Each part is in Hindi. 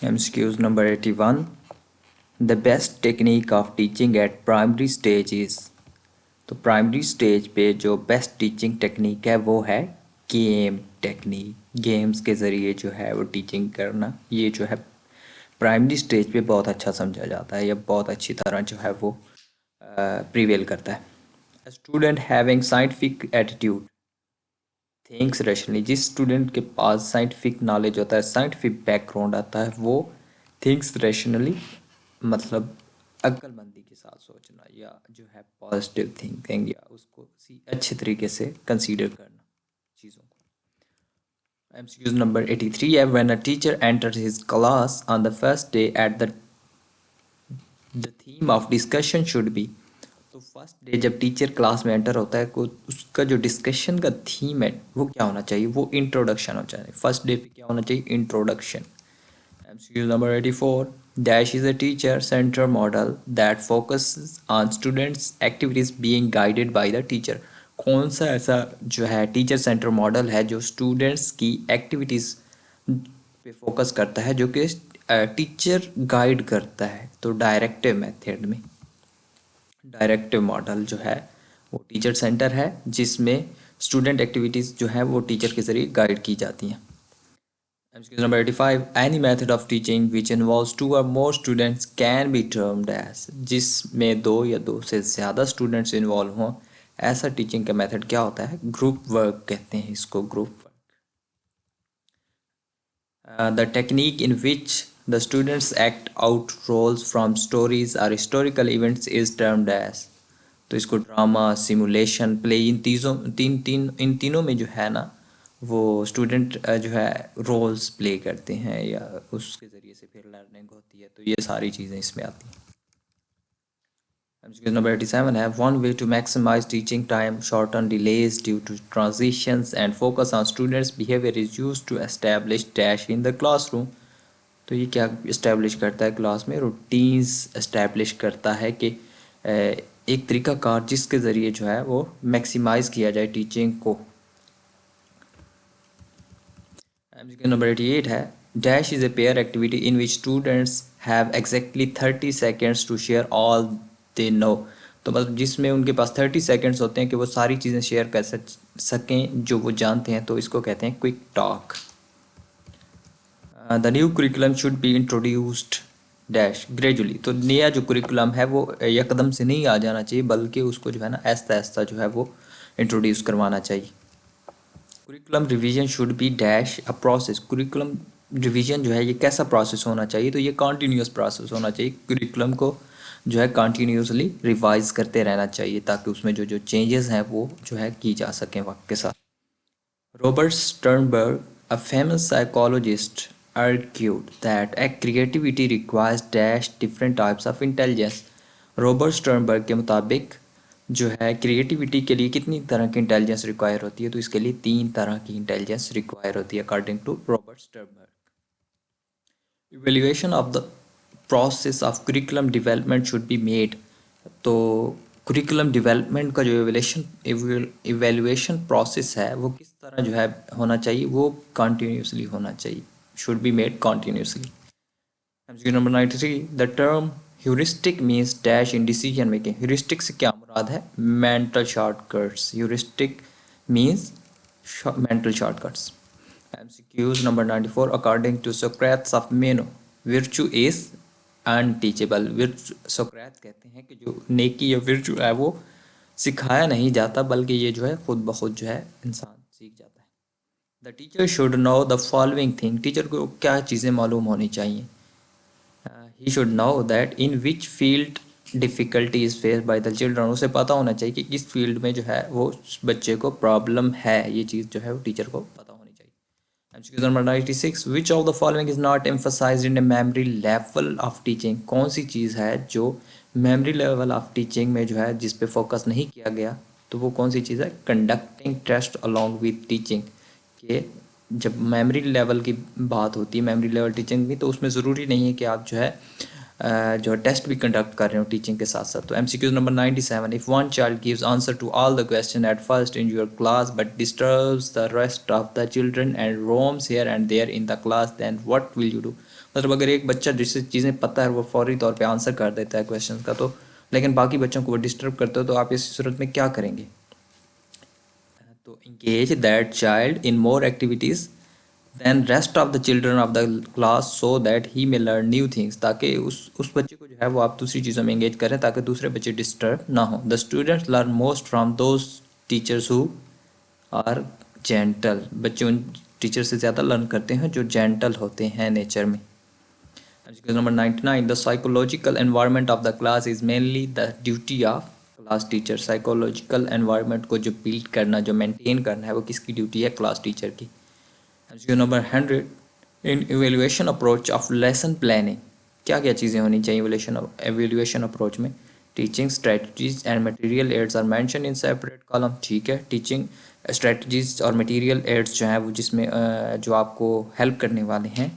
MCQs number 81. The best technique of teaching at primary stage is। तो प्राइमरी स्टेज पे जो बेस्ट टीचिंग टेक्निक है वो है गेम टेक्निक। गेम्स के ज़रिए जो है वो टीचिंग करना, ये जो है प्राइमरी स्टेज पे बहुत अच्छा समझा जाता है या बहुत अच्छी तरह जो है वो प्रिवेल करता है। Student having scientific attitude thinks rationally. जिस स्टूडेंट के पास साइंटिफिक नॉलेज होता है, साइंटिफिक बैकग्राउंड आता है, वो थिंक्स रैशनली मतलब अक्लमंदी के साथ सोचना या जो है पॉजिटिव थिंकिंग या उसको अच्छे तरीके से कंसीडर करना चीज़ों को। MCQs number 83 है when a teacher enters his class on the first day at the theme of discussion should be। तो फर्स्ट डे जब टीचर क्लास में एंटर होता है को उसका जो डिस्कशन का थीम है वो क्या होना चाहिए, वो इंट्रोडक्शन होना चाहिए। फर्स्ट डे पे क्या होना चाहिए, introduction. MCQ number 84 dash is a teacher center model that focuses on students activities being guided by the teacher। कौन सा ऐसा जो है टीचर सेंटर मॉडल है जो स्टूडेंट्स की एक्टिविटीज़ पे फोकस करता है, जो कि टीचर गाइड करता है। तो डायरेक्टिव मेथड में डायरेक्टिव मॉडल जो है वो टीचर सेंटर है जिसमें स्टूडेंट एक्टिविटीज़ जो है वो टीचर के ज़रिए गाइड की जाती हैं। MCQ number 85 any method of teaching which involves two or more students can be termed as। जिसमें दो या दो से ज़्यादा स्टूडेंट्स इन्वॉल्व हों, ऐसा टीचिंग का मेथड क्या होता है, ग्रुप वर्क कहते हैं इसको, group work. The technique in which the students act out roles from stories or historical events is termed as। तो इसको ड्रामा, सिमुलेशन, प्ले, इन तीनों में जो है ना वो स्टूडेंट जो है रोल्स प्ले करते हैं या उसके ज़रिए से फिर लर्निंग होती है। तो ये सारी चीज़ें इसमें आती हैं। MCQ number 87 है one way to maximize teaching time, shorten delays due to transitions and focus on students behavior is used to establish dash in the classroom। तो ये क्या इस्टेब्लिश करता है, क्लास में रूटीन्स इस्टेब्लिश करता है कि एक तरीका कार जिसके ज़रिए जो है वो मैक्सिमाइज़ किया जाए टीचिंग को। MCQ number 88 है dash is a pair activity in which students have exactly 30 seconds to share all they know. तो मतलब जिसमें उनके पास 30 सेकेंड्स होते हैं कि वो सारी चीज़ें शेयर कर सकें जो वो जानते हैं, तो इसको कहते हैं quick talk. The new curriculum should be introduced dash gradually. तो नया जो कुरिकुलम है वो यकदम से नहीं आ जाना चाहिए, बल्कि उसको जो है ना आहिस्ता आहिस्ता जो है वो इंट्रोड्यूस करवाना चाहिए। Curriculum revision should be dash a process. Curriculum revision जो है ये कैसा प्रोसेस होना चाहिए, तो ये कॉन्टीन्यूस प्रोसेस होना चाहिए। कुरिकुलम को जो है कॉन्टीन्यूसली रिवाइज करते रहना चाहिए ताकि उसमें जो जो चेंजेस हैं वो जो है की जा सकें वक्त के साथ। Robert Sternberg, a famous psychologist, argued that creativity requires dash different types of intelligence। Robert Sternberg के मुताबिक जो है क्रिएटिविटी के लिए कितनी तरह की इंटेलिजेंस रिक्वायर होती है, तो इसके लिए 3 तरह की इंटेलिजेंस रिक्वायर होती है according to Robert Sternberg. Evaluation of the process of curriculum development should be made. तो करिकुलम डेवलपमेंट का जो इवेल्युएशन प्रोसेस है वो किस तरह जो है होना चाहिए, वो कॉन्टीन्यूसली होना चाहिए, should be made continuously. MCQ number 93 the term heuristic means dash in decision making. Heuristic से क्या मुराद है, mental shortcuts. Heuristic means mental shortcuts. MCQs number 94 according to Socrates of Meno virtue is अनटीचेबल। विर्चु सोक्रेट कहते हैं कि जो नेकी या विर्चु है वो सिखाया नहीं जाता, बल्कि ये जो है खुद ब खुद जो है इंसान सीख जाता है। The teacher should know the following thing. Teacher को क्या चीज़ें मालूम होनी चाहिए, he should know that in which field difficulty is face by the children. उसे पता होना चाहिए कि किस फील्ड में जो है वो बच्चे को प्रॉब्लम है, ये चीज़ जो है वो टीचर को पता होनी चाहिए। MCQ number 96 which of the following is not emphasized in a memory level of teaching। कौन सी चीज़ है जो मेमोरी लेवल ऑफ टीचिंग में जो है जिस पे फोकस नहीं किया गया, तो वो कौन सी चीज़ है, conducting test along with teaching. कि जब मेमोरी लेवल की बात होती है, मेमोरी लेवल टीचिंग में, तो उसमें ज़रूरी नहीं है कि आप जो है जो टेस्ट भी कंडक्ट कर रहे हो टीचिंग के साथ साथ। तो MCQ number 97, if one child gives answer to all the question at first in your class but disturbs the rest of the children and roams here and there in the class then what will you do. मतलब अगर एक बच्चा जिससे चीज़ें पता है वो फौरी तौर पे आंसर कर देता है क्वेश्चन का, तो लेकिन बाकी बच्चों को वो डिस्टर्ब करते हो, तो आप इस सूरत में क्या करेंगे? तो engage that child in more activities than rest of the children of the class so that he may learn new things, ताकि उस बच्चे को जो है वो आप दूसरी चीज़ों में engage करें ताकि दूसरे बच्चे डिस्टर्ब ना हो। The students learn most from those teachers who are gentle, बच्चे उन टीचर से ज़्यादा लर्न करते हैं जो जेंटल होते हैं नेचर में। Number 99, the psychological environment of the class is mainly the duty of class teacher. Psychological environment को जो बिल्ड करना, जो मेंटेन करना है, वो किसकी ड्यूटी है? क्लास टीचर की। Number 100, in evaluation approach of lesson planning क्या क्या चीज़ें होनी चाहिए एवेल्यूएशन अप्रोच में? Teaching strategies and material aids are mention in separate column. ठीक है, टीचिंग स्ट्रेटजीज और मटेरियल एड्स जो हैं वो जिसमें जो आपको हेल्प करने वाले हैं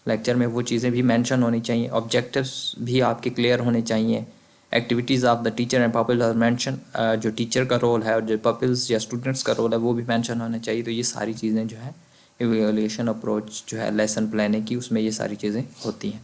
लेक्चर में, वो चीज़ें भी मेंशन होनी चाहिए। ऑब्जेक्टिव्स भी आपके क्लियर होने चाहिए। Activities of the teacher and pupils are mention, जो टीचर का रोल है और जो पपल्स या स्टूडेंट्स का रोल है वो भी मेंशन होना चाहिए। तो ये सारी चीज़ें जो है इवेल्यूएशन अप्रोच जो है लेसन प्लानिंग की, उसमें ये सारी चीज़ें होती हैं।